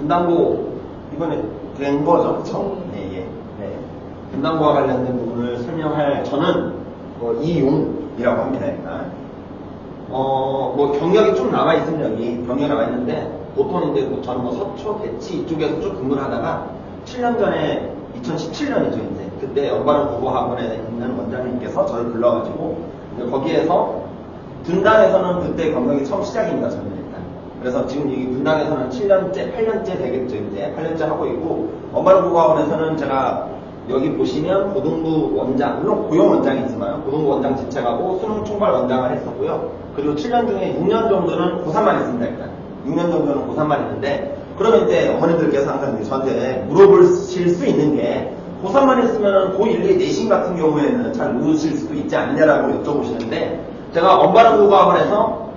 분당고 이번에 된 거죠, 그렇죠? 네, 예. 네. 분당고와 관련된 부분을 설명할 저는 이용이라고 합니다. 일단 뭐 경력이 쭉 나와 있습니다. 여기 경력이 나와 있는데 보통 이제 저는 뭐 서초, 대치 이쪽에서 쭉 근무를 하다가 7년 전에 2017년이죠 이제 그때 연발원 국어학원에 있는 원장님께서 저를 불러가지고 거기에서 분당에서는 그때 경력이 처음 시작입니다. 저는 일단 그래서 지금 여기 분당에서는 7년째, 8년째 되겠죠 이제 8년째 하고 있고 연발원 국어학원에서는 제가 여기 보시면 고등부 원장, 물론 고용 원장이 있지만 고등부 원장 직책하고 수능 총괄 원장을 했었고요. 그리고 7년 중에 6년 정도는 고3만 했습니다. 일단 6년 정도는 고3만 했는데 그러면 이제 어머니들께서 항상 저한테 물어보실 수 있는 게 고3만 했으면 고1, 2 내신 같은 경우에는 잘 모르실 수도 있지 않냐라고 여쭤보시는데 제가 언바른국어학원에서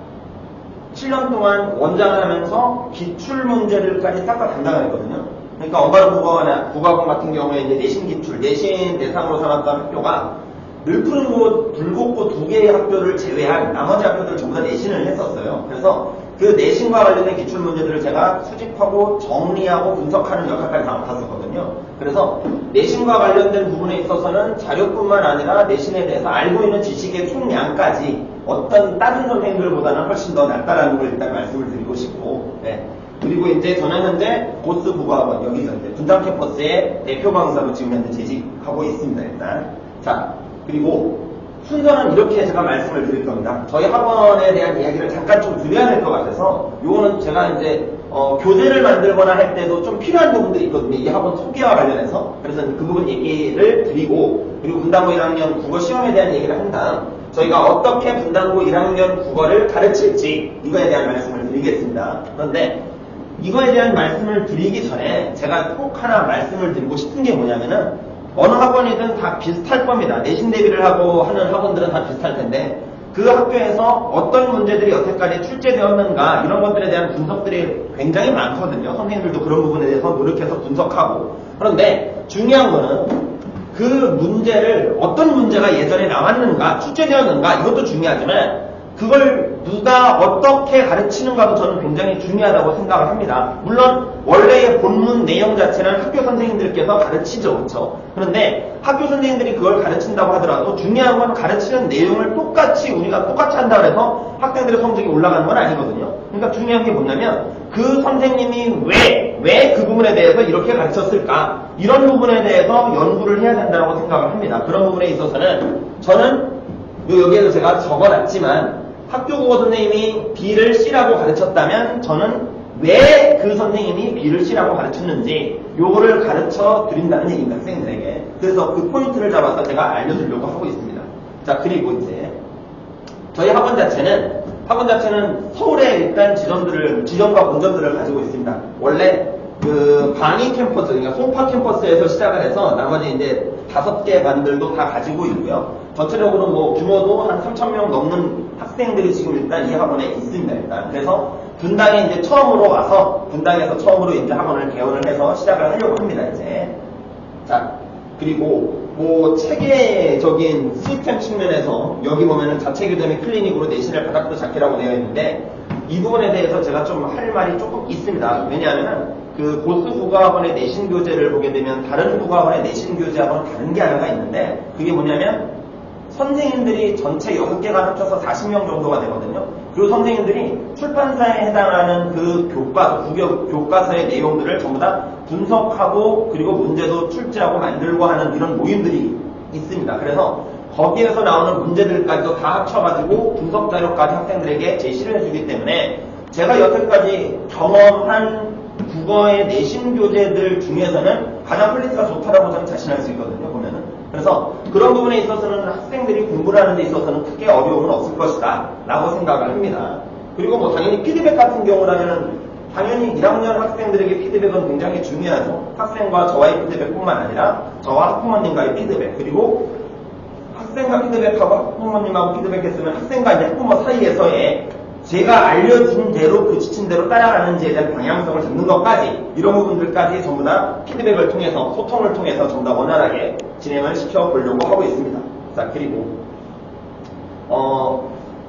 7년 동안 원장을 하면서 기출문제들까지 싹 다 담당을 했거든요. 그러니까 언바른국어학원 같은 경우에 이제 내신 기출, 내신 대상으로 삼았던 학교가 늘푸른고, 불곡고 2개의 학교를 제외한 나머지 학교들 전부 다 내신을 했었어요. 그래서 그 내신과 관련된 기출문제들을 제가 수집하고 정리하고 분석하는 역할까지 다 맡았었거든요. 그래서 내신과 관련된 부분에 있어서는 자료뿐만 아니라 내신에 대해서 알고 있는 지식의 총량까지 어떤 다른 선생님들보다는 훨씬 더 낫다라는 걸 일단 말씀을 드리고 싶고, 네. 그리고 이제 저는 현재 고스 국어학원 여기서 이제 분당 캠퍼스의 대표 강사로 지금 현재 재직하고 있습니다. 일단 자 그리고 순서는 이렇게 제가 말씀을 드릴 겁니다. 저희 학원에 대한 이야기를 잠깐 좀 드려야 될 것 같아서 요거는 제가 이제 교재를 만들거나 할 때도 좀 필요한 부분들이 있거든요. 이 학원 소개와 관련해서 그래서 그 부분 얘기를 드리고 그리고 분당고 1학년 국어 시험에 대한 얘기를 한 다음 저희가 어떻게 분당고 1학년 국어를 가르칠지 이거에 대한 말씀을 드리겠습니다. 그런데 이거에 대한 말씀을 드리기 전에 제가 꼭 하나 말씀을 드리고 싶은 게 뭐냐면은 어느 학원이든 다 비슷할 겁니다. 내신 대비를 하고 하는 학원들은 다 비슷할 텐데 그 학교에서 어떤 문제들이 여태까지 출제되었는가 이런 것들에 대한 분석들이 굉장히 많거든요. 선생님들도 그런 부분에 대해서 노력해서 분석하고 그런데 중요한 거는 그 문제를 어떤 문제가 예전에 나왔는가 출제되었는가 이것도 중요하지만 그걸 누가 어떻게 가르치는가도 저는 굉장히 중요하다고 생각을 합니다. 물론 원래의 본문 내용 자체는 학교 선생님들께서 가르치죠. 그렇죠? 그런데 학교 선생님들이 그걸 가르친다고 하더라도 중요한 건 가르치는 내용을 똑같이 우리가 똑같이 한다고 해서 학생들의 성적이 올라가는 건 아니거든요. 그러니까 중요한 게 뭐냐면 그 선생님이 왜 그 부분에 대해서 이렇게 가르쳤을까 이런 부분에 대해서 연구를 해야 된다고 생각을 합니다. 그런 부분에 있어서는 저는 여기에도 제가 적어놨지만 학교 국어 선생님이 B를 C라고 가르쳤다면 저는 왜 그 선생님이 B를 C라고 가르쳤는지 요거를 가르쳐 드린다는 얘기입니다. 학생들에게. 그래서 그 포인트를 잡아서 제가 알려주려고 하고 있습니다. 자 그리고 이제 저희 학원 자체는 서울에 일단 지점과 본점들을 가지고 있습니다. 원래 그 광희 캠퍼스, 그러니까 송파 캠퍼스에서 시작을 해서 나머지 이제 5개 반들도 다 가지고 있고요. 전체적으로 뭐 규모도 한 3,000명 넘는 학생들이 지금 일단 이 학원에 있습니다. 일단 그래서 분당에 이제 처음으로 와서 분당에서 처음으로 이제 학원을 개원을 해서 시작을 하려고 합니다. 이제 자 그리고 뭐 체계적인 시스템 측면에서 여기 보면은 자체 교재 클리닉으로 내신을 바닥도 잡기라고 되어 있는데 이 부분에 대해서 제가 좀 할 말이 조금 있습니다. 왜냐하면 그 고스 국어학원의 내신 교재를 보게 되면 다른 국어학원의 내신 교재하고는 다른 게 하나가 있는데 그게 뭐냐면 선생님들이 전체 6개가 합쳐서 40명 정도가 되거든요. 그리고 선생님들이 출판사에 해당하는 그 교과서의 내용들을 전부 다 분석하고 그리고 문제도 출제하고 만들고 하는 이런 모임들이 있습니다. 그래서 거기에서 나오는 문제들까지도 다 합쳐가지고 분석 자료까지 학생들에게 제시를 해주기 때문에 제가 여태까지 경험한 국어의 내신 교재들 중에서는 가장 퀄리티가 좋다라고 저는 자신할 수 있거든요. 보면은. 그래서 그런 부분에 있어서는 학생들이 공부를 하는 데 있어서는 크게 어려움은 없을 것이다 라고 생각을 합니다. 그리고 뭐 당연히 피드백 같은 경우라면 당연히 1학년 학생들에게 피드백은 굉장히 중요하죠. 학생과 저와의 피드백뿐만 아니라 저와 학부모님과의 피드백 그리고 학생과 피드백하고 학부모님하고 피드백했으면 학생과 이제 학부모 사이에서의 제가 알려준 대로 그 지침 대로 따라가는지에 대한 방향성을 잡는 것까지 이런 부분들까지 전부 다 피드백을 통해서 소통을 통해서 전부 다 원활하게 진행을 시켜보려고 하고 있습니다. 자 그리고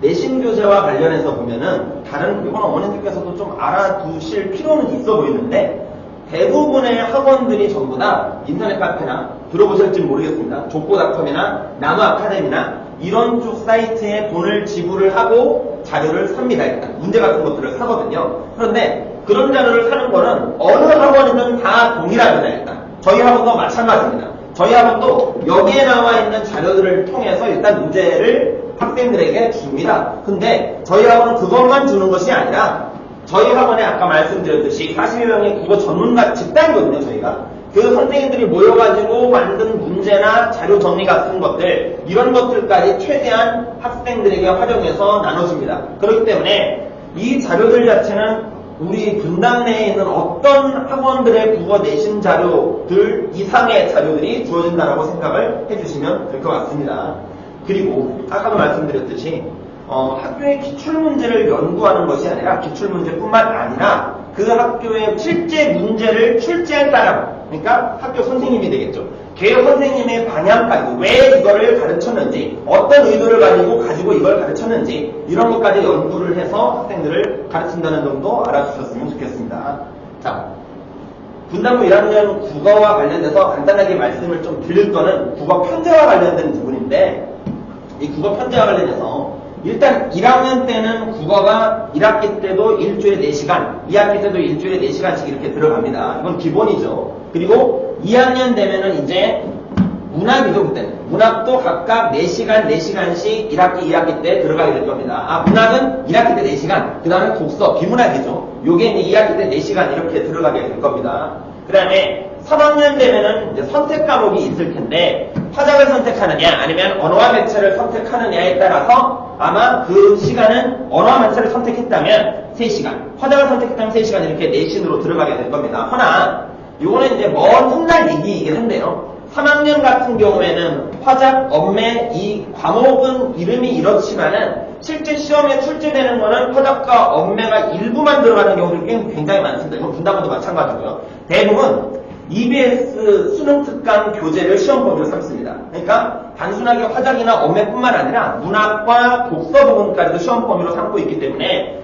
내신 교재와 관련해서 보면은 다른 이건 어머니들께서도 좀 알아두실 필요는 있어 보이는데 대부분의 학원들이 전부 다 인터넷 카페나 들어보실지 모르겠습니다. 족보닷컴이나 나무아카데미나 이런 쪽 사이트에 돈을 지불을 하고 자료를 삽니다. 일단 문제 같은 것들을 사거든요. 그런데 그런 자료를 사는 거는 어느 학원이든 다 동일합니다. 일단 저희 학원도 마찬가지입니다. 저희 학원도 여기에 나와 있는 자료들을 통해서 일단 문제를 학생들에게 줍니다. 근데 저희 학원은 그것만 주는 것이 아니라 저희 학원에 아까 말씀드렸듯이 40여 명의 국어 전문가 집단이거든요. 저희가 그 선생님들이 모여가지고 만든 문제나 자료 정리 같은 것들 이런 것들까지 최대한 학생들에게 활용해서 나눠줍니다. 그렇기 때문에 이 자료들 자체는 우리 분당 내에 있는 어떤 학원들의 국어 내신 자료들 이상의 자료들이 주어진다라고 생각을 해주시면 될 것 같습니다. 그리고 아까도 말씀드렸듯이 학교의 기출문제를 연구하는 것이 아니라 기출문제뿐만 아니라 그 학교의 실제 문제를 출제할 사람, 그러니까 학교 선생님이 되겠죠. 그 선생님의 방향까지 왜 이거를 가르쳤는지, 어떤 의도를 가지고 이걸 가르쳤는지 이런 것까지 연구를 해서 학생들을 가르친다는 점도 알아주셨으면 좋겠습니다. 자, 분당고 1학년 국어와 관련돼서 간단하게 말씀을 좀 드릴 거는 국어 편제와 관련된 부분인데 이 국어 편제와 관련해서 일단 1학년 때는 국어가 1학기 때도 일주일에 4시간, 2학기 때도 일주일에 4시간씩 이렇게 들어갑니다. 이건 기본이죠. 그리고 2학년 되면은 이제 문학이죠, 그때는. 문학도 각각 4시간, 4시간씩 1학기, 2학기 때 들어가게 될 겁니다. 문학은 1학기 때 4시간, 그 다음에 독서, 비문학이죠. 요게 이제 2학기 때 4시간 이렇게 들어가게 될 겁니다. 그 다음에 3학년 되면은 이제 선택 과목이 있을 텐데, 화작을 선택하느냐, 아니면 언어와 매체를 선택하느냐에 따라서 아마 그 시간은 언어와 매체를 선택했다면 3시간, 화작을 선택했다면 3시간 이렇게 내신으로 들어가게 될 겁니다. 허나, 요거는 이제 먼 훗날 얘기이긴 한데요. 3학년 같은 경우에는 화작, 엄매 이 과목은 이름이 이렇지만은 실제 시험에 출제되는 거는 화작과 엄매가 일부만 들어가는 경우들이 굉장히 많습니다. 이건 분당고도 마찬가지고요. 대부분 EBS 수능 특강 교재를 시험 범위로 삼습니다. 그러니까 단순하게 화작이나 엄매뿐만 아니라 문학과 독서 부분까지도 시험 범위로 삼고 있기 때문에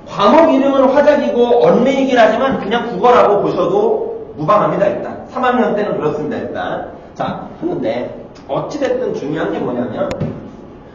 과목 이름은 화작이고 엄매이긴 하지만 그냥 국어라고 보셔도 무방합니다. 일단 3학년 때는 그렇습니다. 일단 자, 그런데 어찌됐든 중요한 게 뭐냐면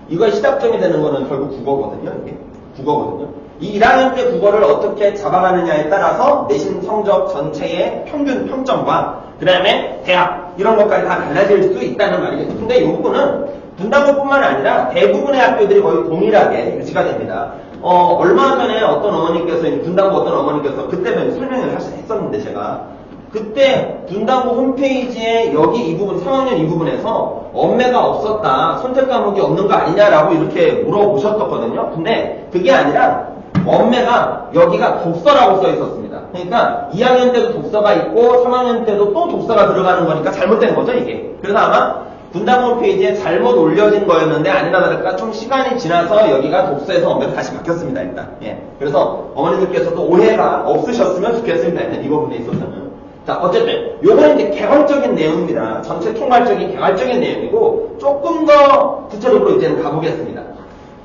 이거의 시작점이 되는 거는 결국 국어거든요. 이게 국어거든요. 이 1학년 때 국어를 어떻게 잡아가느냐에 따라서 내신 성적 전체의 평균 평점과 그 다음에 대학 이런 것까지 다 달라질 수 있다는 말이겠죠. 근데 이 부분은 분당고뿐만 아니라 대부분의 학교들이 거의 동일하게 유지가 됩니다. 얼마 전에 어떤 어머니께서 분당고 어떤 어머니께서 그때는 설명을 했었는데 제가 그때 분당고 홈페이지에 여기 이 부분 3학년 이 부분에서 엄매가 없었다 선택 과목이 없는 거 아니냐라고 이렇게 물어보셨었거든요. 근데 그게 아니라 엄매가 여기가 독서라고 써 있었습니다. 그러니까 2학년 때도 독서가 있고 3학년 때도 또 독서가 들어가는 거니까 잘못된 거죠 이게. 그래서 아마 분당 홈페이지에 잘못 올려진 거였는데 아니나 다를까 좀 시간이 지나서 여기가 독서에서 엄매로 다시 바뀌었습니다. 일단 그래서 어머니들께서도 오해가 없으셨으면 좋겠습니다. 일단 이 부분에 있어서는. 자, 어쨌든 요거는 이제 개괄적인 내용입니다. 전체 총괄적인 개괄적인 내용이고 조금 더 구체적으로 이제는 가보겠습니다.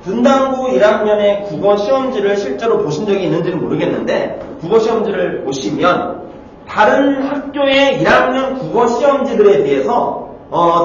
분당고 1학년의 국어 시험지를 실제로 보신 적이 있는지는 모르겠는데 국어 시험지를 보시면 다른 학교의 1학년 국어 시험지들에 비해서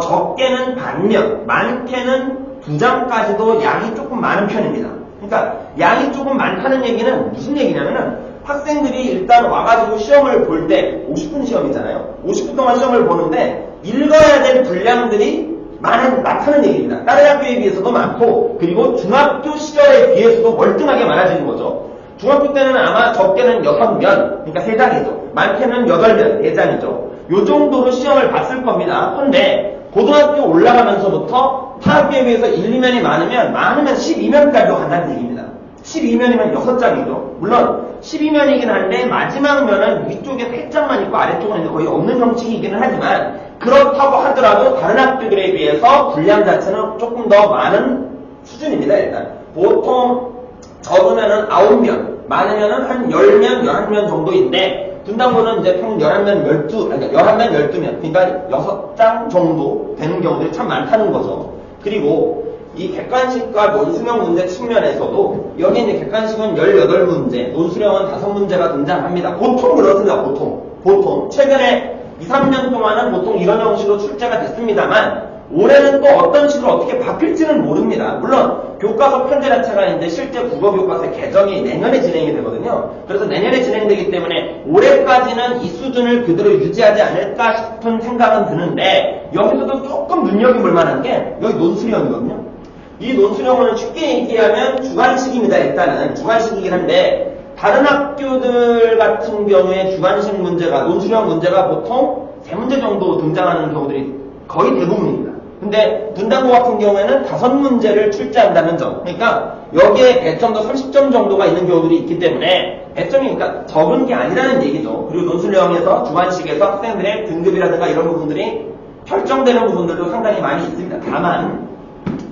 적게는 반면, 많게는 2장까지도 양이 조금 많은 편입니다. 그러니까 양이 조금 많다는 얘기는 무슨 얘기냐면은 학생들이 일단 와가지고 시험을 볼 때 50분 시험이잖아요. 50분 동안 시험을 보는데 읽어야 될 분량들이 많다는 얘기입니다. 다른 학교에 비해서도 많고 그리고 중학교 시절에 비해서도 월등하게 많아지는 거죠. 중학교 때는 아마 적게는 6면, 그러니까 3장이죠. 많게는 8면, 4장이죠. 요 정도로 시험을 봤을 겁니다. 그런데 고등학교 올라가면서부터 타 학교에 비해서 1, 2면이 많으면 12면까지도 간다는 얘기입니다. 12면이면 6장이죠. 물론 12면이긴 한데 마지막 면은 위쪽에 3장만 있고 아래쪽은 거의 없는 형식이기는 하지만 그렇다고 하더라도 다른 학교들에 비해서 분량 자체는 조금 더 많은 수준입니다. 일단 보통 적으면은 9면, 많으면은 한 10면, 11면 정도인데 분당고는 이제 총 11면, 12면, 그러니까 6장 정도 되는 경우들이 참 많다는 거죠. 그리고 이 객관식과 논술형 문제 측면에서도 여기 이제 객관식은 18문제, 논술형은 5문제가 등장합니다. 보통 그렇습니다. 보통. 보통 최근에 2, 3년 동안은 보통 이런 형식으로 출제가 됐습니다만 올해는 또 어떤 식으로 어떻게 바뀔지는 모릅니다. 물론 교과서 편제 자체가 이제 실제 국어 교과서의 개정이 내년에 진행이 되거든요. 그래서 내년에 진행되기 때문에 올해까지는 이 수준을 그대로 유지하지 않을까 싶은 생각은 드는데 여기서도 조금 눈여겨볼 만한 게 여기 논술형이거든요. 이 논술형은 쉽게 얘기하면 주관식입니다. 일단은 주관식이긴 한데 다른 학교들 같은 경우에 주관식 문제가 논술형 문제가 보통 3문제 정도 등장하는 경우들이 거의 대부분입니다. 근데 분당고 같은 경우에는 5문제를 출제한다는 점. 그러니까 여기에 배점도 30점 정도가 있는 경우들이 있기 때문에 배점이 그러니까 적은 게 아니라는 얘기죠. 그리고 논술형에서 주관식에서 학생들의 등급이라든가 이런 부분들이 결정되는 부분들도 상당히 많이 있습니다. 다만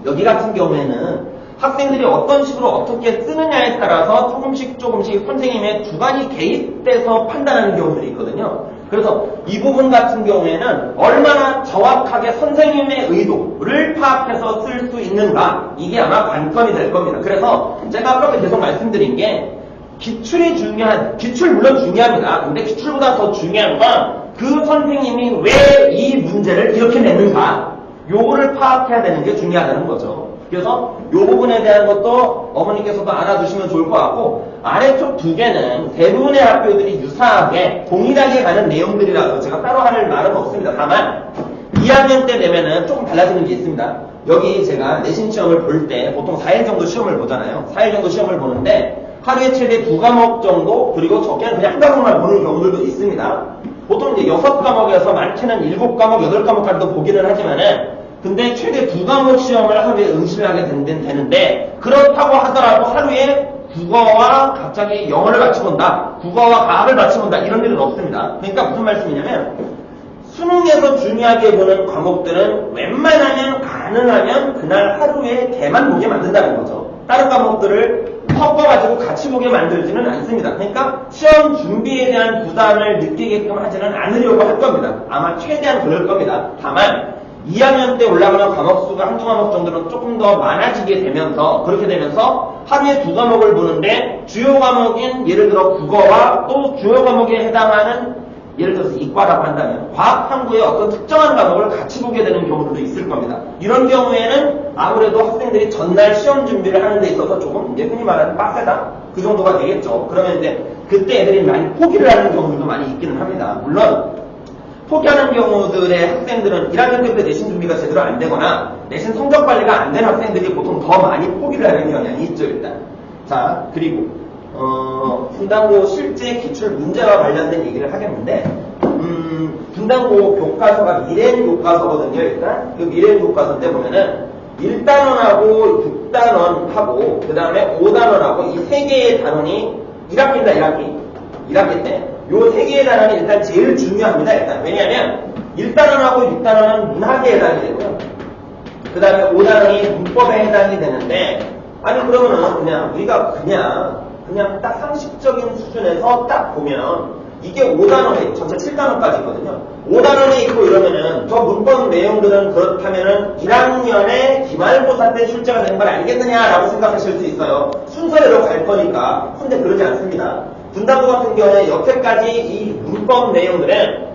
여기 같은 경우에는 학생들이 어떤 식으로 어떻게 쓰느냐에 따라서 조금씩 선생님의 주관이 개입돼서 판단하는 경우들이 있거든요. 그래서 이 부분 같은 경우에는 얼마나 정확하게 선생님의 의도를 파악해서 쓸 수 있는가 이게 아마 관건이 될 겁니다. 그래서 제가 아까 계속 말씀드린 게 기출이 중요한, 기출 물론 중요합니다. 근데 기출보다 더 중요한 건 그 선생님이 왜 이 문제를 이렇게 냈는가 요거를 파악해야 되는 게 중요하다는 거죠. 그래서 이 부분에 대한 것도 어머니께서도 알아두시면 좋을 것 같고 아래쪽 2개는 대부분의 학교들이 유사하게 동일하게 가는 내용들이라서 제가 따로 할 말은 없습니다. 다만 2학년 때 되면은 조금 달라지는 게 있습니다. 여기 제가 내신 시험을 볼 때 보통 4일 정도 시험을 보잖아요. 4일 정도 시험을 보는데 하루에 최대 2과목 정도 그리고 적게는 그냥 한 과목만 보는 경우들도 있습니다. 보통 이제 6과목에서 많게는 7과목, 8과목까지도 보기는 하지만은 근데 최대 2과목 시험을 하루에 응시를 하게 되는데 그렇다고 하더라도 하루에 국어와 갑자기 영어를 같이 본다, 국어와 과학을 같이 본다 이런 일은 없습니다. 그러니까 무슨 말씀이냐면 수능에서 중요하게 보는 과목들은 웬만하면 가능하면 그날 하루에 걔만 보게 만든다는 거죠. 다른 과목들을 섞어가지고 같이 보게 만들지는 않습니다. 그러니까 시험 준비에 대한 부담을 느끼게끔 하지는 않으려고 할 겁니다. 아마 최대한 그럴 겁니다. 다만 2학년 때 올라가는 과목 수가 한두 과목 정도는 조금 더 많아지게 되면서 그렇게 되면서 하루에 2과목을 보는데 주요 과목인 예를 들어 국어와 또 주요 과목에 해당하는 예를 들어서 이과라고 한다면 과학 탐구의 어떤 특정한 과목을 같이 보게 되는 경우도 있을 겁니다. 이런 경우에는 아무래도 학생들이 전날 시험 준비를 하는 데 있어서 조금 이제 흔히 말하는 빡세다 그 정도가 되겠죠. 그러면 이제 그때 애들이 많이 포기를 하는 경우들도 많이 있기는 합니다. 물론 포기하는 경우들의 학생들은 1학년 때부터 내신 준비가 제대로 안 되거나 내신 성적 관리가 안 된 학생들이 보통 더 많이 포기를 하는 경향이 있죠. 일단 자 그리고 분당고 실제 기출 문제와 관련된 얘기를 하겠는데 분당고 교과서가 미래인 교과서거든요. 일단 그 미래인 교과서인데 보면은 1단원하고 6단원하고 그 다음에 5단원하고 이 3개의 단원이 1학기입니다. 1학기 때 요 3개의 단원이 일단 제일 중요합니다. 일단 왜냐하면 1단원하고 6단원은 문학에 해당이 되고요. 그 다음에 5단원이 문법에 해당이 되는데 아니 그러면은 그냥 우리가 그냥 딱 상식적인 수준에서 딱 보면 이게 5단원에 전체 7단원까지 있거든요. 5단원에 있고 이러면은 저 문법 내용들은 그렇다면은 1학년에 기말고사 때 출제가 되는 걸 알겠느냐라고 생각하실 수 있어요. 순서대로 갈 거니까. 근데 그러지 않습니다. 분당고 같은 경우에 여태까지 이 문법 내용들은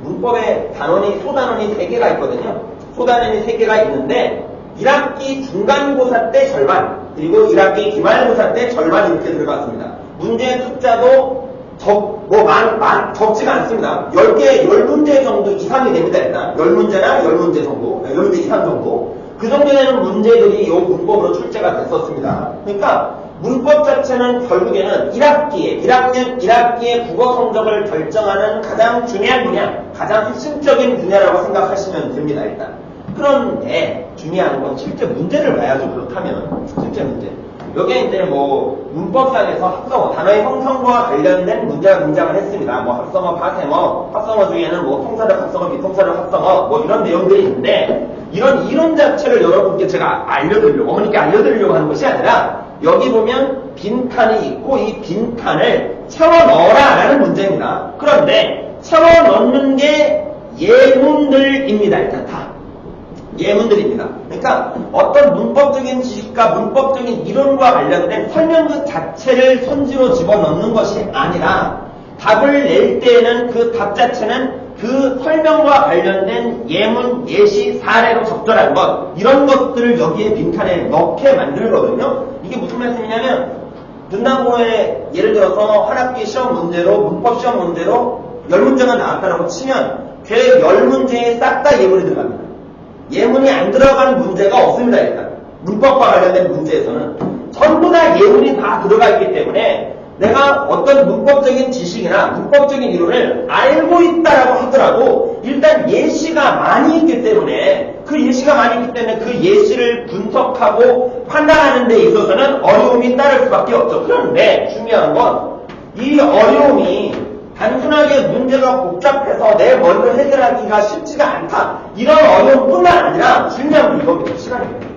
문법의 단원이 소단원이 3개가 있거든요. 소단원이 3개가 있는데 1학기 중간고사 때 절반 그리고 1학기 기말고사 때 절반 이렇게 들어갔습니다. 문제의 숫자도 적지가 않습니다. 10개, 10문제 정도 이상이 됩니다. 일단 10문제나 10문제 정도, 10문제 이상 정도 그 정도 되는 문제들이 이 문법으로 출제가 됐었습니다. 그러니까 문법 자체는 결국에는 1학년 1학기의 국어 성적을 결정하는 가장 중요한 분야, 가장 핵심적인 분야라고 생각하시면 됩니다. 일단 그런데 중요한 건 실제 문제를 봐야죠. 그렇다면 실제 문제 여기에 이제 뭐 문법상에서 합성어, 단어의 형성과 관련된 문제가 등장을 했습니다. 뭐 합성어, 파생어, 합성어 중에는 뭐 통사적 합성어, 비통사적 합성어 뭐 이런 내용들이 있는데 이런 이론 자체를 여러분께 제가 어머니께 알려드리려고 하는 것이 아니라 여기 보면 빈칸이 있고 이 빈칸을 채워 넣어라라는 문제입니다. 그런데 채워 넣는 게 예문들입니다. 일단 다 예문들입니다. 그러니까 어떤 문법적인 지식과 문법적인 이론과 관련된 설명서 자체를 선지로 집어넣는 것이 아니라 답을 낼 때에는 그 답 자체는 그 설명과 관련된 예문, 예시, 사례로 적절한 것, 이런 것들을 여기에 빈칸에 넣게 만들거든요. 이게 무슨 말씀이냐면 분당고에 예를 들어서 한 학기 시험 문제로, 문법 시험 문제로 10문제가 나왔다라고 치면 그 10문제에 싹 다 예문이 들어갑니다. 예문이 안 들어가는 문제가 없습니다. 일단 문법과 관련된 문제에서는 전부 다 예문이 다 들어가 있기 때문에 내가 어떤 문법적인 지식이나 문법적인 이론을 알고 있다라고 하더라도 일단 예시가 많이 있기 때문에 그 예시가 많이 있기 때문에 그 예시를 분석하고 판단하는 데 있어서는 어려움이 따를 수밖에 없죠. 그런데 중요한 건 이 어려움이 단순하게 문제가 복잡해서 내 머리로 해결하기가 쉽지가 않다. 이런 어려움뿐만 아니라 중요한 건 이겁니다. 시간입니다.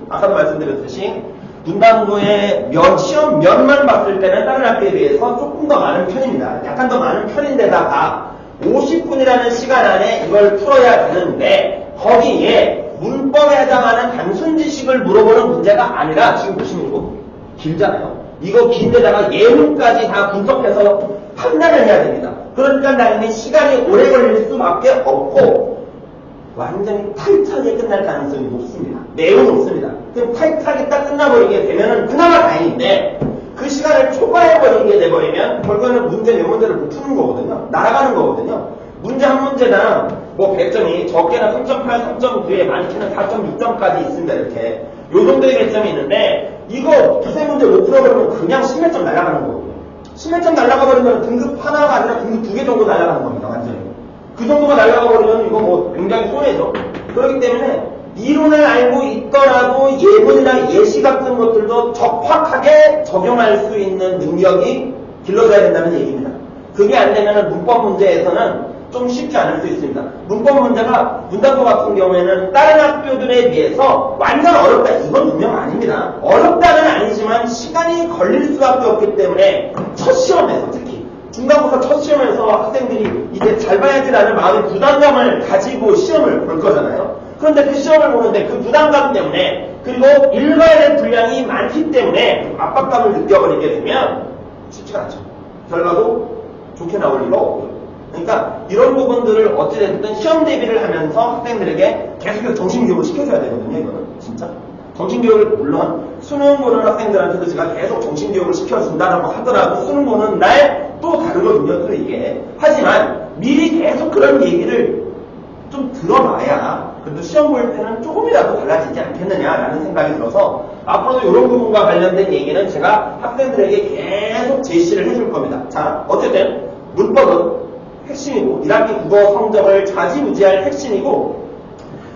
아까도 말씀드렸듯이 분당고의 시험 면만 봤을 때는 다른 학교에 비해서 조금 더 많은 편입니다. 약간 더 많은 편인데다가 50분이라는 시간 안에 이걸 풀어야 되는데 거기에 문법에 해당하는 단순 지식을 물어보는 문제가 아니라 지금 보시는 이거 길잖아요. 이거 긴데다가 예문까지 다 분석해서 판단을 해야 됩니다. 그러니까 당연히 시간이 오래 걸릴 수밖에 없고 완전히 타이트하게 끝날 가능성이 높습니다. 매우 높습니다. 그럼 타이트하게 딱 끝나버리게 되면은 그나마 다행인데 그 시간을 초과해버리게 돼버리면 결과는 문제 몇 문제를 못 푸는 거거든요. 날아가는 거거든요. 문제 한 문제당 뭐 100점이 적게는 3.8, 3.9에 많게는 4.6점까지 있습니다. 이렇게 요 정도의 배점이 있는데 이거 두세 문제 못 풀어버리면 그냥 10몇 점 날아가는 거거든요. 10몇 점 날아가버리면 등급 하나가 아니라 등급 2개 정도 날아가는 겁니다. 완전히. 그 정도가 날아가버리면 이거 뭐 굉장히 손해죠. 그렇기 때문에 이론을 알고 있더라도 예문이나 예시 같은 것들도 적확하게 적용할 수 있는 능력이 길러져야 된다는 얘기입니다. 그게 안 되면 문법 문제에서는 좀 쉽지 않을 수 있습니다. 문법 문제가 분당고 같은 경우에는 다른 학교들에 비해서 완전 어렵다. 이건 분명 아닙니다. 어렵다는 아니지만 시간이 걸릴 수밖에 없기 때문에 첫 시험에서 특히 중간고사 첫 시험에서 학생들이 이제 잘 봐야지라는 마음의 부담감을 가지고 시험을 볼 거잖아요. 그런데 그 시험을 보는데 그 부담감 때문에 그리고 읽어야 될 분량이 많기 때문에 압박감을 느껴버리게 되면 쉽지가 않죠. 결과도 좋게 나올 리가 없고요. 그러니까 이런 부분들을 어찌됐든 시험 대비를 하면서 학생들에게 계속 정신교육을 시켜줘야 되거든요. 이거는 진짜. 정신교육을 물론 수능 보는 학생들한테도 제가 계속 정신교육을 시켜준다라고 하더라도 수능 보는 날 또 다르거든요. 또 이게. 하지만 미리 계속 그런 얘기를 좀 들어놔야 그래도 시험 볼 때는 조금이라도 달라지지 않겠느냐라는 생각이 들어서 앞으로도 이런 부분과 관련된 얘기는 제가 학생들에게 계속 제시를 해줄 겁니다. 자, 어쨌든 문법은 핵심이고 1학기 국어 성적을 좌지우지할 핵심이고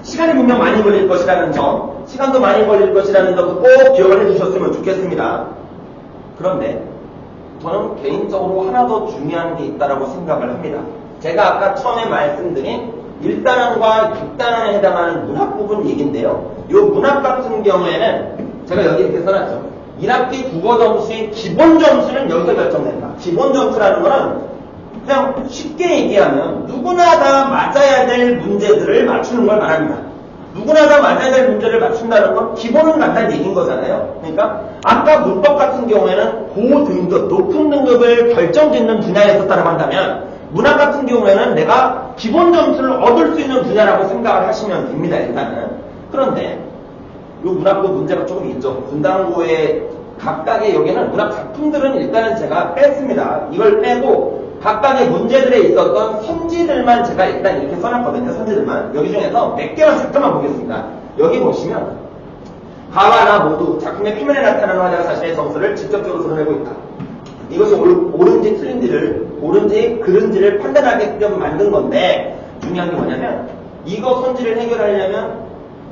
시간이 분명 많이 걸릴 것이라는 점, 시간도 많이 걸릴 것이라는 점도 꼭 기억을 해주셨으면 좋겠습니다. 그런데 저는 개인적으로 하나 더 중요한 게 있다고 생각을 합니다. 제가 아까 처음에 말씀드린 1단원과 6단원에 해당하는 문학 부분 얘기인데요. 이 문학 같은 경우에는 제가 여기 이렇게 써놨죠. 1학기 국어 점수의 기본 점수는 여기서 결정된다. 기본 점수라는 거는 그냥 쉽게 얘기하면 누구나 다 맞아야 될 문제들을 맞추는 걸 말합니다. 누구나 다 맞아야 될 문제를 맞춘다는 건 기본은 간다는 얘기인 거잖아요. 그러니까 아까 문법 같은 경우에는 고등급, 높은 등급을 결정짓는 분야에 있었다고 한다면 문학 같은 경우에는 내가 기본 점수를 얻을 수 있는 분야라고 생각을 하시면 됩니다. 일단은. 그런데 이 문학도 문제가 조금 있죠. 분당고의 각각의 여기는 문학 작품들은 일단은 제가 뺐습니다. 이걸 빼고 각각의 문제들에 있었던 선지들만 제가 일단 이렇게 써놨거든요. 선지들만. 여기 중에서 몇 개만 잠깐만 보겠습니다. 여기 보시면 가와 나 모두 작품의 표면에 나타나는 화자가 자신의 정서를 직접적으로 드러내고 있다. 이것이 옳은지 틀린지를, 옳은지 그른지를 판단하게끔 만든 건데 중요한 게 뭐냐면 이거 선지를 해결하려면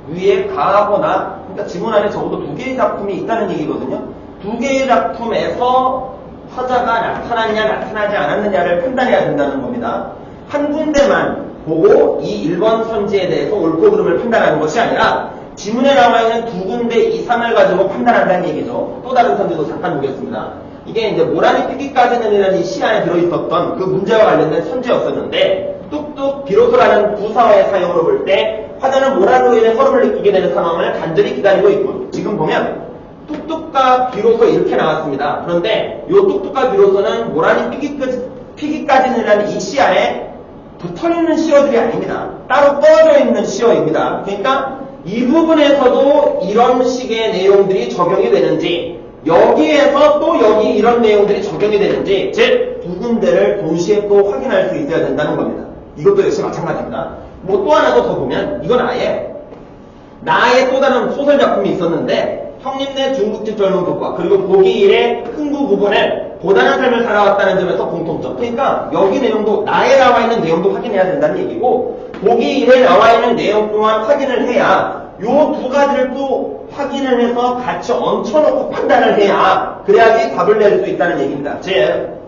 위에 가하거나 그러니까 지문 안에 적어도 2개의 작품이 있다는 얘기거든요. 2개의 작품에서 화자가 나타났냐 나타나지 않았느냐를 판단해야 된다는 겁니다. 한 군데만 보고 이 1번 선지에 대해서 옳고 그름을 판단하는 것이 아니라 지문에 나와 있는 2군데 이상을 가지고 판단한다는 얘기죠. 또 다른 선지도 잠깐 보겠습니다. 이게 이제 모란이 피기까지는이라는 이 시 안에 들어있었던 그 문제와 관련된 선지였었는데 뚝뚝 비로소라는 부사어의 사용으로 볼 때 화자는 모란으로 인해 서름을 느끼게 되는 상황을 간절히 기다리고 있고 지금 보면 뚝뚝과 비로소 이렇게 나왔습니다. 그런데 이 뚝뚝과 비로소는 모라니 피기까지는이라는 이 시야에 붙어있는 시어들이 아닙니다. 따로 꺼져 있는 시어입니다. 그러니까 이 부분에서도 이런 식의 내용들이 적용이 되는지, 여기에서 또 여기 이런 내용들이 적용이 되는지, 즉 두 군데를 동시에 또 확인할 수 있어야 된다는 겁니다. 이것도 역시 마찬가지입니다. 뭐 또 하나 더 보면 이건 아예 나의 또 다른 소설 작품이 있었는데, 형님네 중국집 젊은 복과 그리고 보기 1의 흥부 부분을 고단한 삶을 살아왔다는 점에서 공통점. 그러니까 여기 내용도 나에 나와 있는 내용도 확인해야 된다는 얘기고, 보기 1에 나와 있는 내용 또한 확인을 해야 요 두 가지를 또 확인을 해서 같이 얹혀놓고 판단을 해야 그래야지 답을 낼 수 있다는 얘기입니다. 즉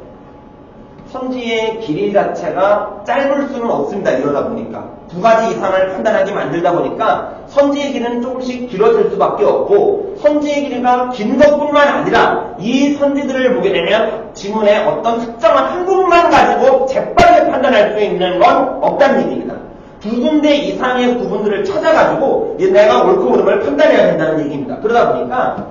선지의 길이 자체가 짧을 수는 없습니다. 이러다 보니까 두 가지 이상을 판단하게 만들다 보니까 선지의 길이는 조금씩 길어질 수밖에 없고, 선지의 길이가 긴 것뿐만 아니라 이 선지들을 보게 되면 지문의 어떤 특정한 한 부분만 가지고 재빠르게 판단할 수 있는 건 없다는 얘기입니다. 두 군데 이상의 부분들을 찾아가지고 내가 옳고 그름을 판단해야 된다는 얘기입니다. 그러다 보니까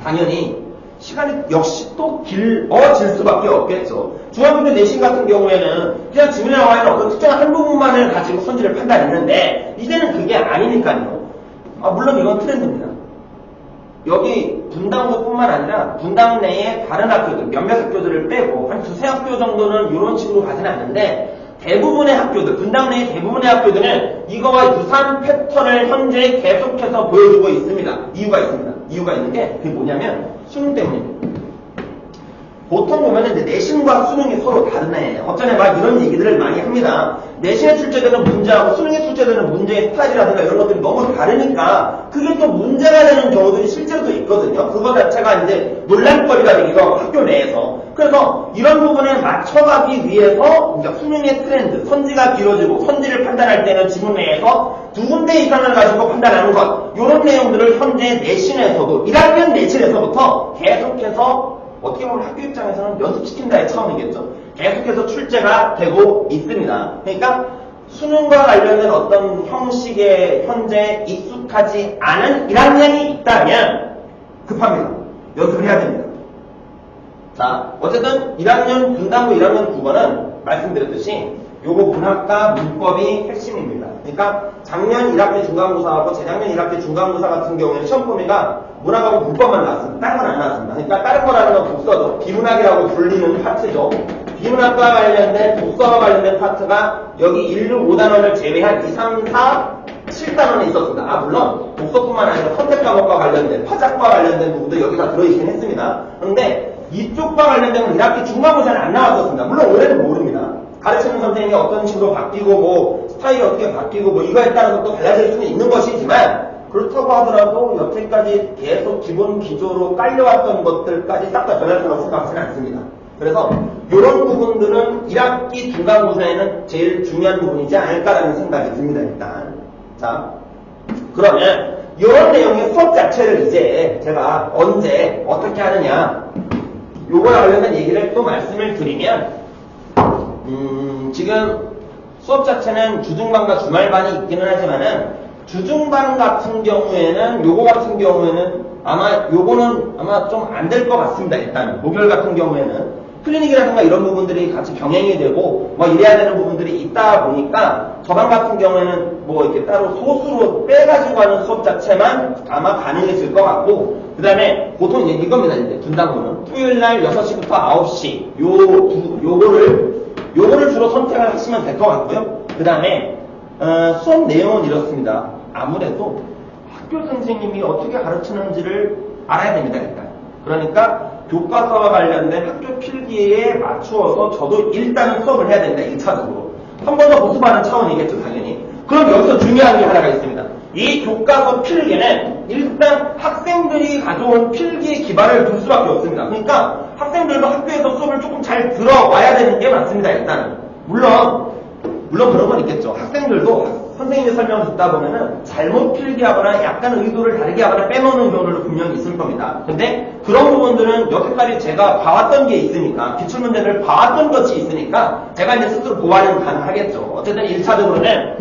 당연히 시간이 역시 또 길어질 수밖에 없겠죠. 중앙교대 내신 같은 경우에는 그냥 지문에 나와 있는 어떤 특정한 한 부분만을 가지고 선지를 판단했는데, 이제는 그게 아니니까요. 물론 이건 트렌드입니다. 여기 분당고뿐만 아니라 분당 내에 다른 학교들, 몇몇 학교들을 빼고 한 두세 학교 정도는 이런 식으로 가지는 않는데, 대부분의 학교들, 분당 내의 대부분의 학교들은 이거와 유사한 패턴을 현재 계속해서 보여주고 있습니다. 이유가 있습니다. 이유가 있는 게 그게 뭐냐면 수능 때문입니다. 보통 보면은 이제 내신과 수능이 서로 다르네, 어쩌네 막 이런 얘기들을 많이 합니다. 내신에 출제되는 문제하고 수능에 출제되는 문제의 스타일이라든가 이런 것들이 너무 다르니까 그게 또 문제가 되는 경우들이 실제로도 있거든요. 그거 자체가 이제 논란거리가 되기도 하고 학교 내에서. 그래서 이런 부분에 맞춰가기 위해서 이제 수능의 트렌드, 선지가 길어지고 선지를 판단할 때는 지문 내에서 두 군데 이상을 가지고 판단하는 것, 이런 내용들을 현재 내신에서도 1학년 내신에서부터 계속해서 어떻게 보면 학교 입장에서는 연습시킨다의 차원이겠죠. 계속해서 출제가 되고 있습니다. 그러니까 수능과 관련된 어떤 형식에 현재 익숙하지 않은 1학년이 있다면 급합니다. 연습을 해야 됩니다. 자, 어쨌든 1학년 분당고 1학년 국어는 말씀드렸듯이 요거 문학과 문법이 핵심입니다. 그러니까 작년 1학기 중간고사하고 재작년 1학기 중간고사 같은 경우에는 시험 범위가 문학하고 문법만 나왔습니다. 다른 건 안 나왔습니다. 그러니까 다른 거라는 건 독서죠. 비문학이라고 불리는 파트죠. 비문학과 관련된 독서와 관련된 파트가 여기 1, 6, 5단원을 제외한 2, 3, 4, 7단원에 있었습니다. 물론 독서뿐만 아니라 선택 과목과 관련된 파작과 관련된 부분도 여기 다 들어있긴 했습니다. 그런데 이쪽과 관련된 건 1학기 중간고사는 안 나왔었습니다. 물론 올해는 모릅니다. 가르치는 선생님이 어떤 식으로 바뀌고 뭐 스타일이 어떻게 바뀌고 뭐 이거에 따라서 또 달라질 수는 있는 것이지만, 그렇다고 하더라도 여태까지 계속 기본 기조로 깔려왔던 것들까지 싹 다 변할 거라고 생각하지는 않습니다. 그래서 이런 부분들은 1학기 중간고사에는 제일 중요한 부분이지 않을까라는 생각이 듭니다. 일단 자, 그러면 이런 내용의 수업 자체를 이제 제가 언제 어떻게 하느냐, 요거에 관련된 얘기를 또 말씀을 드리면, 지금 수업 자체는 주중반과 주말반이 있기는 하지만은 주중반 같은 경우에는 요거 같은 경우에는 요거는 아마 좀 안 될 것 같습니다. 일단 목요일 같은 경우에는 클리닉이라든가 이런 부분들이 같이 병행이 되고 뭐 이래야 되는 부분들이 있다 보니까 저반 같은 경우에는 뭐 이렇게 따로 소수로 빼가지고 하는 수업 자체만 아마 가능해질 것 같고, 그 다음에 보통 이제 이겁니다. 이제 분당고는 토요일날 6시부터 9시 요거를 주로 선택을 하시면 될 것 같고요. 그 다음에 수업 내용은 이렇습니다. 아무래도 학교 선생님이 어떻게 가르치는지를 알아야 됩니다. 일단 그러니까 교과서와 관련된 학교 필기에 맞추어서 저도 일단은 수업을 해야 된다. 1차적으로 한 번 더 보습하는 차원이겠죠, 당연히. 그럼 여기서 중요한 게 하나가 있습니다. 이 교과서 필기는 일단 학생들이 가져온 필기의 기반을 둘 수밖에 없습니다. 그러니까 학생들도 학교에서 수업을 조금 잘 들어와야 되는 게 맞습니다. 일단은 물론 그런 건 있겠죠. 학생들도 선생님의 설명을 듣다 보면은 잘못 필기하거나 약간 의도를 다르게 하거나 빼먹는 경우도 분명히 있을 겁니다. 근데 그런 부분들은 여태까지 제가 봐왔던 게 있으니까, 기출문제를 봐왔던 것이 있으니까 제가 이제 스스로 보완은 가능하겠죠. 어쨌든 1차적으로는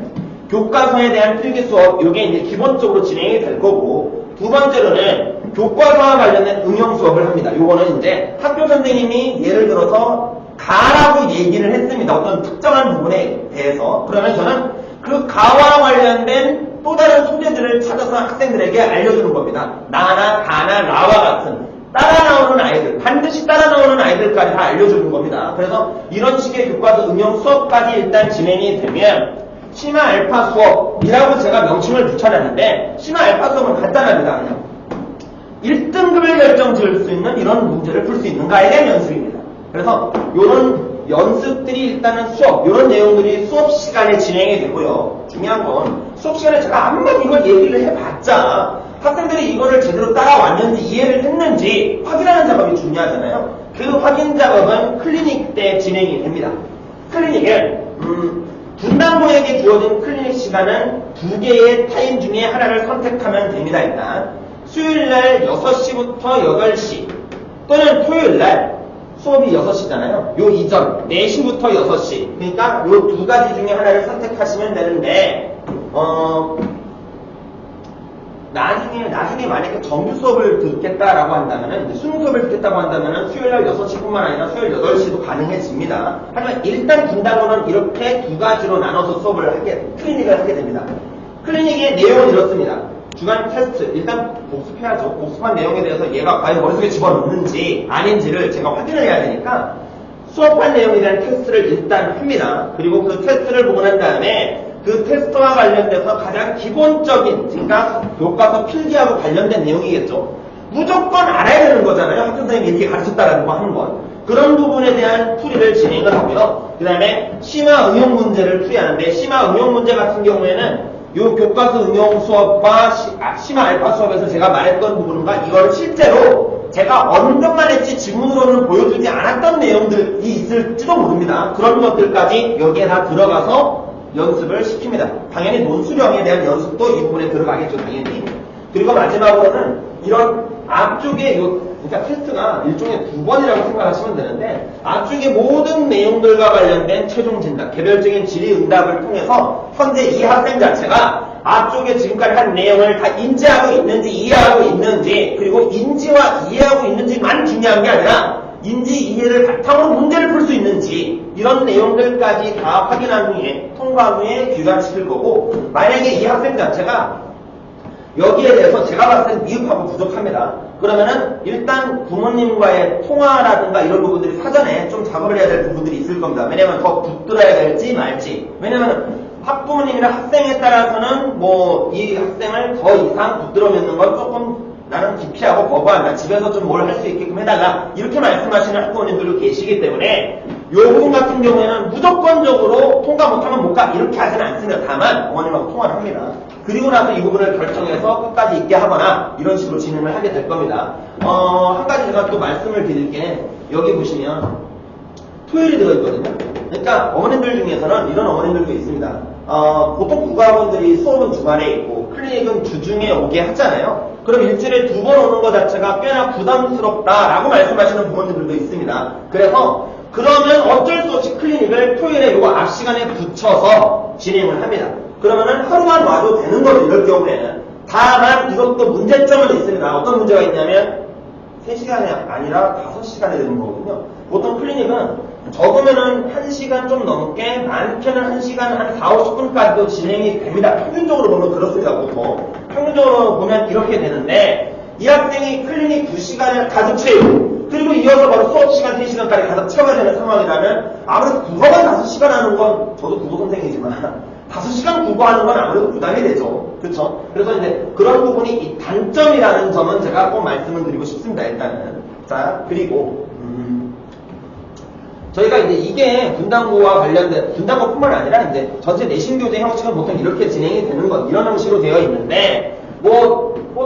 교과서에 대한 필기 수업, 이게 이제 기본적으로 진행이 될 거고, 두 번째로는 교과서와 관련된 응용 수업을 합니다. 요거는 이제 학교 선생님이 예를 들어서 가라고 얘기를 했습니다. 어떤 특정한 부분에 대해서. 그러면 저는 그 가와 관련된 또 다른 소재들을 찾아서 학생들에게 알려주는 겁니다. 나나 가나 라와 같은 따라 나오는 아이들, 반드시 따라 나오는 아이들까지 다 알려주는 겁니다. 그래서 이런 식의 교과서 응용 수업까지 일단 진행이 되면 심화 알파 수업이라고 제가 명칭을 붙여놨는데 심화 알파 수업은 간단합니다. 그냥 1등급을 결정 지을 수 있는 이런 문제를 풀 수 있는가에 대한 연습입니다. 그래서 이런 연습들이 일단은 수업, 이런 내용들이 수업 시간에 진행이 되고요. 중요한 건 수업 시간에 제가 한번 이걸 얘기를 해봤자 학생들이 이거를 제대로 따라왔는지 이해를 했는지 확인하는 작업이 중요하잖아요. 그 확인 작업은 클리닉 때 진행이 됩니다. 클리닉은 분당고에게 주어진 클리닉 시간은 두 개의 타임 중에 하나를 선택하면 됩니다. 일단 수요일날 6시부터 8시 또는 토요일날 수업이 6시잖아요. 요 이전 4시부터 6시 그러니까 요 두 가지 중에 하나를 선택하시면 되는데 나중에 만약에 정규 수업을 듣겠다라고 한다면은, 순 수업을 듣겠다고 한다면은 수요일날 6시뿐만 아니라 수요일 8시도 가능해집니다. 하지만 일단 분당고는 이렇게 두 가지로 나눠서 클리닉을 하게 됩니다. 클리닉의 내용은 이렇습니다. 주간 테스트, 일단 복습해야죠. 복습한 내용에 대해서 얘가 과연 머릿속에 집어넣는지 아닌지를 제가 확인을 해야 되니까 수업한 내용에 대한 테스트를 일단 합니다. 그리고 그 테스트를 보고 난 다음에 그 테스트와 관련돼서 가장 기본적인, 그러니까 교과서 필기하고 관련된 내용이겠죠. 무조건 알아야 되는 거잖아요. 학교 선생님이 이렇게 가르쳤다라는 거 하는 건. 그런 부분에 대한 풀이를 진행을 하고요. 그 다음에 심화 응용 문제를 풀이하는데 심화 응용 문제 같은 경우에는 이 교과서 응용 수업과 심화 알파 수업에서 제가 말했던 부분과 이걸 실제로 제가 언급만 했지 지문으로는 보여주지 않았던 내용들이 있을지도 모릅니다. 그런 것들까지 여기에 다 들어가서 연습을 시킵니다. 당연히 논수령에 대한 연습도 이 부분에 들어가겠죠, 당연히. 그리고 마지막으로는 이런 앞쪽에 그러니까 테스트가 일종의 두 번이라고 생각하시면 되는데 앞쪽의 모든 내용들과 관련된 최종 진단, 개별적인 질의응답을 통해서 현재 이 학생 자체가 앞쪽에 지금까지 한 내용을 다 인지하고 있는지 이해하고 있는지 그리고 인지와 이해하고 있는지만 중요한 게 아니라 인지 이해를 바탕으로 문제를 풀 수 있는지 이런 내용들까지 다 확인한 후에 통과 후에 귀가시킬 거고 만약에 이 학생 자체가 여기에 대해서 제가 봤을 땐 미흡하고 부족합니다. 그러면은 일단 부모님과의 통화라든가 이런 부분들이 사전에 좀 작업을 해야 될 부분들이 있을 겁니다. 왜냐면 더 붙들어야 될지 말지. 왜냐면 학부모님이나 학생에 따라서는 뭐 이 학생을 더 이상 붙들어 놓는 건 조금 나는 기피하고 거부한다. 집에서 좀 뭘 할 수 있게끔 해달라. 이렇게 말씀하시는 학부모님들도 계시기 때문에 이 부분 같은 경우에는 무조건적으로 통과 못하면 못 가. 이렇게 하지는 않습니다. 다만 어머님하고 통화를 합니다. 그리고 나서 이 부분을 결정해서 끝까지 있게 하거나 이런 식으로 진행을 하게 될 겁니다. 한 가지 제가 또 말씀을 드릴 게 여기 보시면 토요일이 들어있거든요. 그러니까 어머님들 중에서는 이런 어머님들도 있습니다. 보통 국어학원들이 수업은 주말에 있고 클리닉은 주중에 오게 하잖아요. 그럼 일주일에 두 번 오는 것 자체가 꽤나 부담스럽다라고 말씀하시는 부모님들도 있습니다. 그래서 그러면 어쩔 수 없이 클리닉을 토요일에 요거 앞 시간에 붙여서 진행을 합니다. 그러면은 하루만 와도 되는 거죠. 이럴 경우에는. 다만 이것도 문제점은 있습니다. 어떤 문제가 있냐면 3시간이 아니라 5시간에 되는 거거든요. 보통 클리닉은 적으면은 1시간 좀 넘게 많게는 1시간 한 4, 50분까지도 진행이 됩니다. 평균적으로 보면 그렇습니다. 보통. 평균적으로 보면 이렇게 되는데 이 학생이 클리닉 2시간을 가득 채우고 그리고 이어서 바로 수업 시간 3시간까지 가득 채워야 되는 상황이라면 아무래도 국어만 5시간 하는 건 저도 국어 선생이지만 5시간 국어하는 건 아무래도 부담이 되죠. 그렇죠? 그래서 이제 그런 부분이 이 단점이라는 점은 제가 꼭 말씀을 드리고 싶습니다. 일단은. 자, 그리고 저희가 이제 이게 분당고와 관련된 분당고뿐만 아니라 이제 전체 내신교재 형식은 보통 이렇게 진행이 되는 것 이런 형식으로 되어 있는데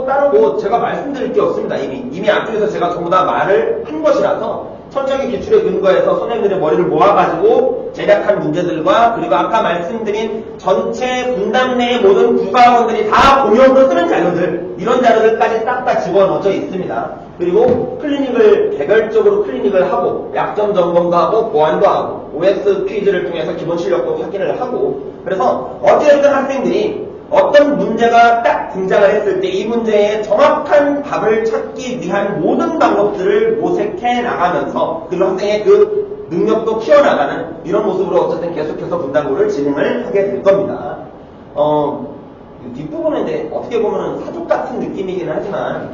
따로 제가 말씀드릴 게 없습니다. 이미 앞쪽에서 제가 전부 다 말을 한 것이라서 천적인 기출에 근거해서 선생님들의 머리를 모아가지고 제작한 문제들과 그리고 아까 말씀드린 전체 분당 내의 모든 국가학원들이 다 공용으로 쓰는 자료들 이런 자료들까지 싹 다 집어넣어져 있습니다. 그리고 클리닉을 개별적으로 클리닉을 하고 약점 점검도 하고 보완도 하고 OX 퀴즈를 통해서 기본 실력도 확인을 하고 그래서 어쨌든 학생들이 어떤 문제가 딱 등장을 했을 때 이 문제에 정확한 답을 찾기 위한 모든 방법들을 모색해 나가면서 그리고 학생의 그 능력도 키워나가는 이런 모습으로 어쨌든 계속해서 분당고를 진행을 하게 될 겁니다. 뒷부분은 이제 어떻게 보면 사족 같은 느낌이기는 하지만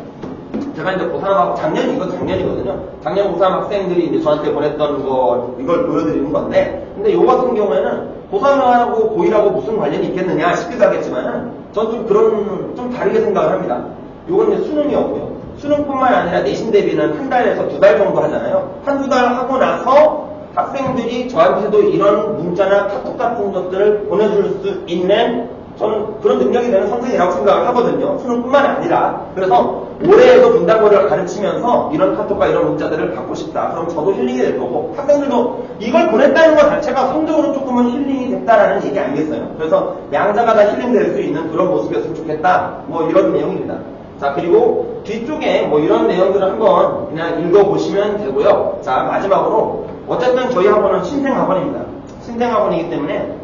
제가 이제 고3하고 작년이거든요. 작년 고3 학생들이 이제 저한테 보냈던 거 이걸 보여드리는 건데 근데 요 같은 경우에는 고3하고 고1하고 무슨 관련이 있겠느냐 싶기도 하겠지만은 저는 좀 다르게 생각을 합니다. 요건 이제 수능이었고요. 수능뿐만 아니라 내신 대비는 한 달에서 2달 정도 하잖아요. 한두 달 하고 나서 학생들이 저한테도 이런 문자나 카톡 같은 것들을 보내줄 수 있는 저는 그런 능력이 되는 선생이라고 생각을 하거든요. 수능뿐만 아니라. 그래서 올해에도 분당고를 가르치면서 이런 카톡과 이런 문자들을 받고 싶다. 그럼 저도 힐링이 될 거고 학생들도 이걸 보냈다는 것 자체가 성적으로 조금은 힐링이 됐다라는 얘기 아니겠어요? 그래서 양자가 다 힐링될 수 있는 그런 모습이었으면 좋겠다. 뭐 이런 내용입니다. 자, 그리고 뒤쪽에 뭐 이런 내용들을 한번 그냥 읽어보시면 되고요. 자, 마지막으로 어쨌든 저희 학원은 신생학원입니다. 신생학원이기 때문에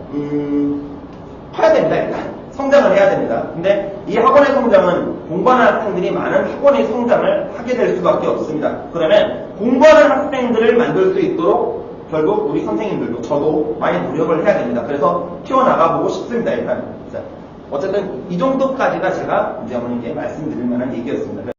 커야 됩니다. 일단 성장을 해야 됩니다. 근데 이 학원의 성장은 공부하는 학생들이 많은 학원의 성장을 하게 될 수밖에 없습니다. 그러면 공부하는 학생들을 만들 수 있도록 결국 우리 선생님들도 저도 많이 노력을 해야 됩니다. 그래서 튀어나가보고 싶습니다. 일단 자, 어쨌든 이 정도까지가 제가 이제 어머니께 말씀드릴 만한 얘기였습니다.